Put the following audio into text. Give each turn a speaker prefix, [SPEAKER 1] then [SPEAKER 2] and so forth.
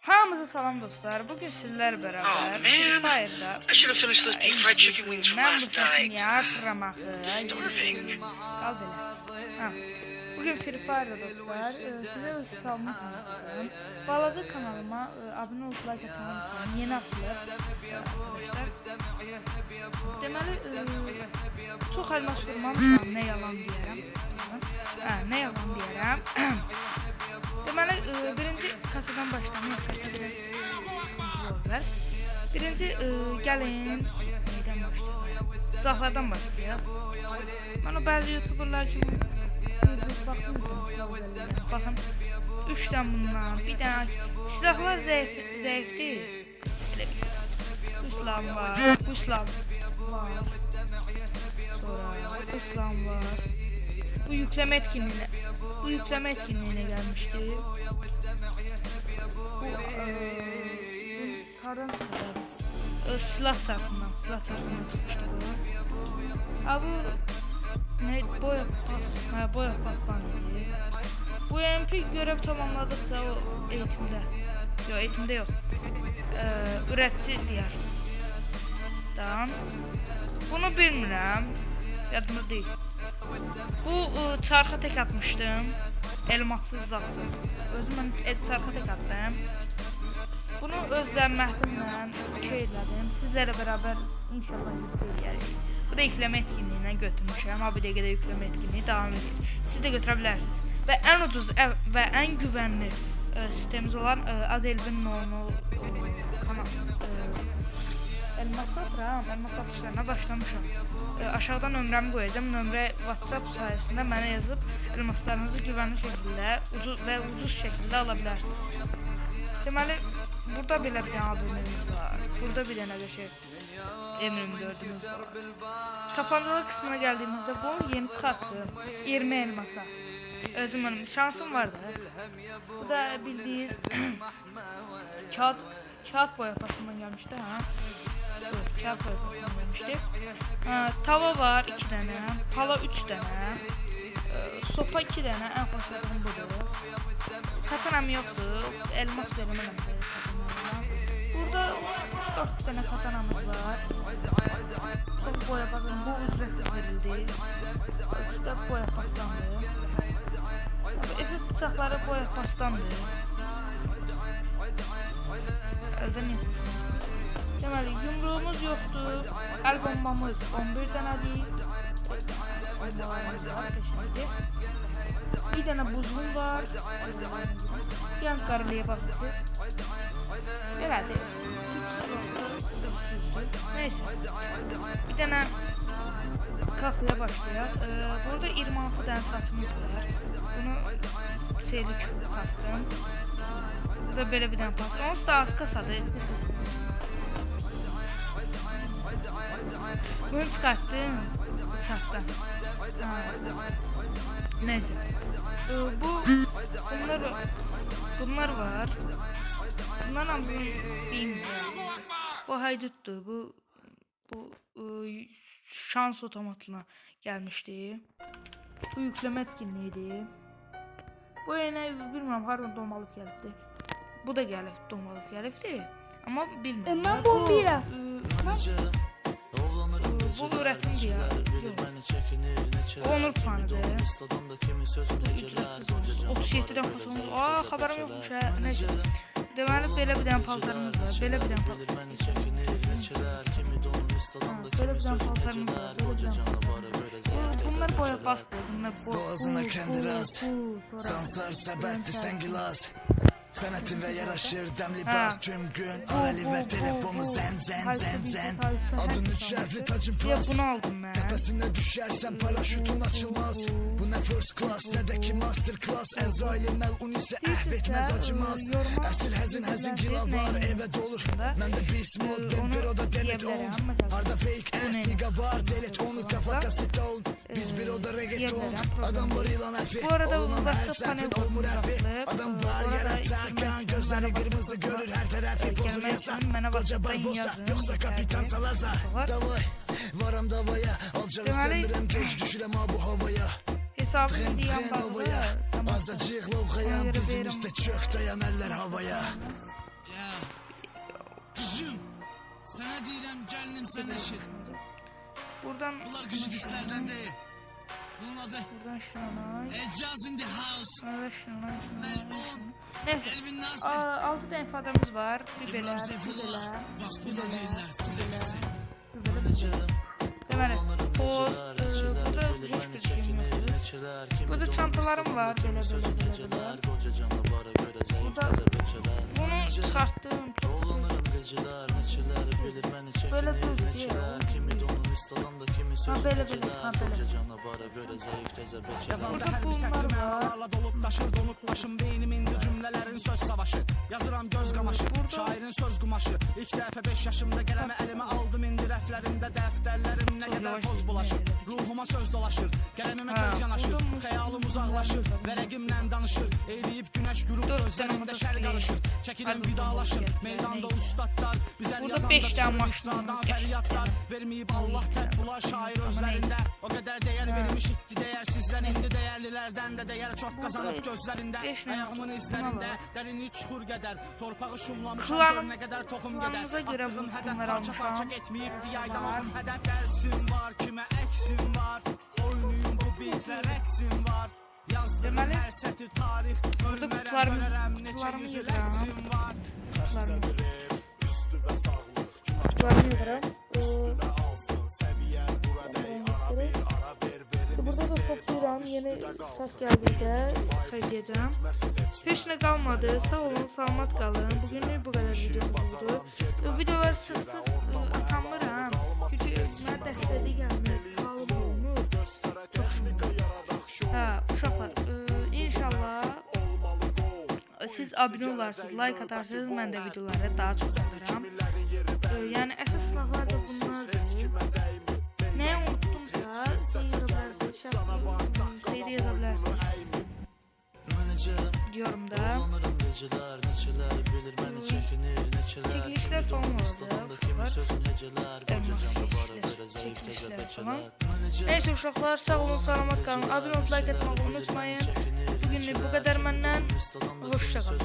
[SPEAKER 1] Hamınıza salam dostlar. Bugün sizler beraber Free Fire'da
[SPEAKER 2] I should have finished those deep fried chicken wings from
[SPEAKER 1] ben bu
[SPEAKER 2] last
[SPEAKER 1] sesini
[SPEAKER 2] night.
[SPEAKER 1] artıramağı
[SPEAKER 2] Starving.
[SPEAKER 1] Kal belə. Bugün Free Fire'da dostlar size öz hesabımı tanıtacağım. Balaca kanalıma abone olup like atmayı unutmayın. Yeni açılır arkadaşlar. Deməli çox elmas vurmam ne yalan deyərəm. Ne yalan deyərəm. Deməli birinci kasadan başlamayaq. Birinci gəlin neydən başlayaq? Silahlardan başlayaq. Mən o bəzi youtuberlar kimi bakın 3 tane bundan, bir tane silahlar zayıf değil. Bu silah var, bu silah var. Sonra bu silah var. Bu yükleme etkinliğine gelmişti. Bu silah çarkından çıkmıştı bu. Abi ne boya paslan idi. Bu MP görev tamamladıkça o eğitimde yok. Üretici diyar. Tamam. Bunu bilmirəm. Yadımda değil. Bu çarxa tek atmışdım. Elmasız zatsız. Özüm mən çarxa tek attım. Bunu öz zəhmətimlə keylədim. Sizlərlə bərabər inşallah yükləyəcəyik. Bu da yükleme etkinliğine götürmüşəm. Bir dəqiqədə yükleme etkinliği devam edir. Siz də götürə bilərsiniz. Və ən ucuz və ən güvənli sistemimiz olan Azelvin kanal elmas satışlarına başlamışam. Aşağıdan nömrəmi qoyacağım. Nömrə WhatsApp sayesinde mənə yazıb elmaslarınızı güvənli şəkildə ucuz şəkildə ala bilərsiniz. Deməli burada belə bir abunemiz var. Burada bir dənə şey emrimi gördünüz. Tapancalı kısmına geldiğimizde bu yeni çıkarttı. 20 elmasa. Özümün şansım vardı. Bu da bildiğiniz kağıt boya pasından gelmişti ha. Evet, kağıt boya pasından gelmişti. Tava var 2 tane, pala 3 tane, sopa 2 tane, en fazla budur. Katanam yoktu, elmas veremem. Burada 4 tane katanamız var. Çok boya bakın, bu ücretsiz verildi. İşte boya paslandı. Efekt bıçakları boya paslandı. Elden yetmiş. Deməli yumruğumuz yoktu. El bombamız 11 tane değil. Bir tane buzluğum var. Yan karılıya bakacağız. Herhalde. Neyse. Bir tane kafaya başlayalım. Burada 26 tane saçımız var. Bunu seyirlik kastım. Burada böyle bir tane pas. Onun da az kasadı. Bunu çıkarttım. Sattım. Neyse. Bunlar var. Bunlarla bilmiyorum. Bu hayduttu. Bu şans otomatına gelmişti. Bu yükleme etkinliğiydi. Bu yine bilmiyorum harun domalıp geldi. Bu da domalıp geldi. Ama bilmiyorum.
[SPEAKER 3] Ben bombira.
[SPEAKER 1] Bu üretim diye. Onur puanıdır. 37'den pasımız. Haberim yokmuş ha. Neyse. Deməli belə bir dənə paltarımız var. Belə bir dənə paltarımız var. Bunlar boya bastı.
[SPEAKER 4] Boğazına kendi rast. Sansar sebetti sen gilas. Sanatı ve yaraşır demli bas tüm gün. Ali ve telefonu zen. Adın 3 harfli tacın pas.
[SPEAKER 1] Bunu aldım ben.
[SPEAKER 4] Tepesine düşersen paraşütün açılmaz. Bu ne first class ne de ki master class. Ezrail'in melun ise bitmez acımaz. Esil hazin gila var eve dolur. Ben de beast mode ben o da delet on. Harda fake ass nigga var delet onu kafa kasit on. Biz bir oda reggaeton. Adam var ilan efi.
[SPEAKER 1] Bu arada uzakta panel
[SPEAKER 4] adam var yarasa. Hakan gözleri kırmızı görür her tarafı bozur yasak. Koca Barbosa yoksa kapitan Salazar. Davay varam davaya alacağız sömürem geç düşürem bu havaya.
[SPEAKER 1] Hesabını diyen
[SPEAKER 4] havaya. Azacık lovkaya dizin üstte çök dayan eller havaya. Ya kızım, sana deyirəm gəlinim sən eşit.
[SPEAKER 1] Buradan
[SPEAKER 4] Bunlar gücü dislərdən deyil. Bunun adı
[SPEAKER 1] buradan şuna.
[SPEAKER 4] Ecaz in the house.
[SPEAKER 1] Evet şuna.
[SPEAKER 4] Melun.
[SPEAKER 1] Neyse.
[SPEAKER 4] Elvin Nasır.
[SPEAKER 1] 6 tane ifademiz var. Bir belə,
[SPEAKER 4] İbrahim
[SPEAKER 1] bir
[SPEAKER 4] Seyfullah.
[SPEAKER 1] belə.
[SPEAKER 4] Bak buna deyirlər Fleksi.
[SPEAKER 1] Deməli, poz, burada heç bir şeyim yoxdur. Burada çantalarım var, belə. Burada bunu çıxartdım, tuttum. Böyle düzdür ya. Ha belə.
[SPEAKER 3] Yazanda
[SPEAKER 1] Burada
[SPEAKER 3] hər bir sətr
[SPEAKER 1] bunlar var.
[SPEAKER 3] mənalarla dolub daşır, donub başım beynimin cümlələrin söz savaşı. Yazıram göz qamaşı, şairin söz qumaşı. İlk dəfə 5 yaşımda qələmə əlimə aldım indi rəflərində dəftərlərim nə qədər toz bulaşır. Ruhuma söz dolaşır, qələmimə göz yanaşır, xəyalım uzaqlaşır, vərəqimlə danışır. Eyləyib günəş qürub gözlərimdə şər qarışır. Çəkilib vidalaşır, meydanda ustadlar, bizər
[SPEAKER 1] Burada
[SPEAKER 3] yazanda
[SPEAKER 1] beş tane
[SPEAKER 3] çıxır
[SPEAKER 1] maşınımız
[SPEAKER 3] İsradan
[SPEAKER 1] var.
[SPEAKER 3] fəryadlar. Verməyib Allah tərbular şair özlərində. O qədər dəyər vermiş itdi dəyərsizlər indi dəyərlilərdən də dəyər çox qazanıb gözlərində.
[SPEAKER 1] Beş nə?
[SPEAKER 3] Ayağımın izlərində dərini çuxur qədər, torpağı şumlamışam
[SPEAKER 1] Klanım-
[SPEAKER 3] gör nə qədər toxum qədər.
[SPEAKER 1] klanımıza görə
[SPEAKER 3] Attığım
[SPEAKER 1] bu-
[SPEAKER 3] hədəf
[SPEAKER 1] bunları
[SPEAKER 3] parça parça
[SPEAKER 1] almışam.
[SPEAKER 3] getməyibdi yaydan oxum hədəf. Dərsim var, kimə əksim var, oynuyum bu bitrə rəqsim var. Yazdım
[SPEAKER 1] Deməli,
[SPEAKER 3] hər sətir tarix,
[SPEAKER 1] burada
[SPEAKER 3] ölmərəm
[SPEAKER 1] kutularımız-
[SPEAKER 3] bölərəm, neçə
[SPEAKER 1] kutularımı
[SPEAKER 3] yüzü
[SPEAKER 1] yığıram.
[SPEAKER 3] rəssim var.
[SPEAKER 1] Kutularını yığıram. Burada da toplayıram, yeni saat gəldikdə xərcləyəcəm. Heç nə qalmadı, sağ olun, salamat qalın. Bugünlük bu qədər videomuz oldu. Videolar sırf atamıram. Çünki mənə dəstədi gəlmir, qalıb olmur. Hə, uşaqlar, inşallah siz abunə olarsınız, like atarsınız, mən də videoları daha çox atıram. Yəni əsas silahlar da bunlardır. Nəyə unutdumsa, şeydə yaza bilərsiniz. Diyorum da. Çekilişler falan oldu. Çekilişler falan. Neyse uşaqlar, sağ olun, salamat qalın. Abunə olub like etməyi unutmayın. Bugünlük bu qədər məndən. Hoşça qalın.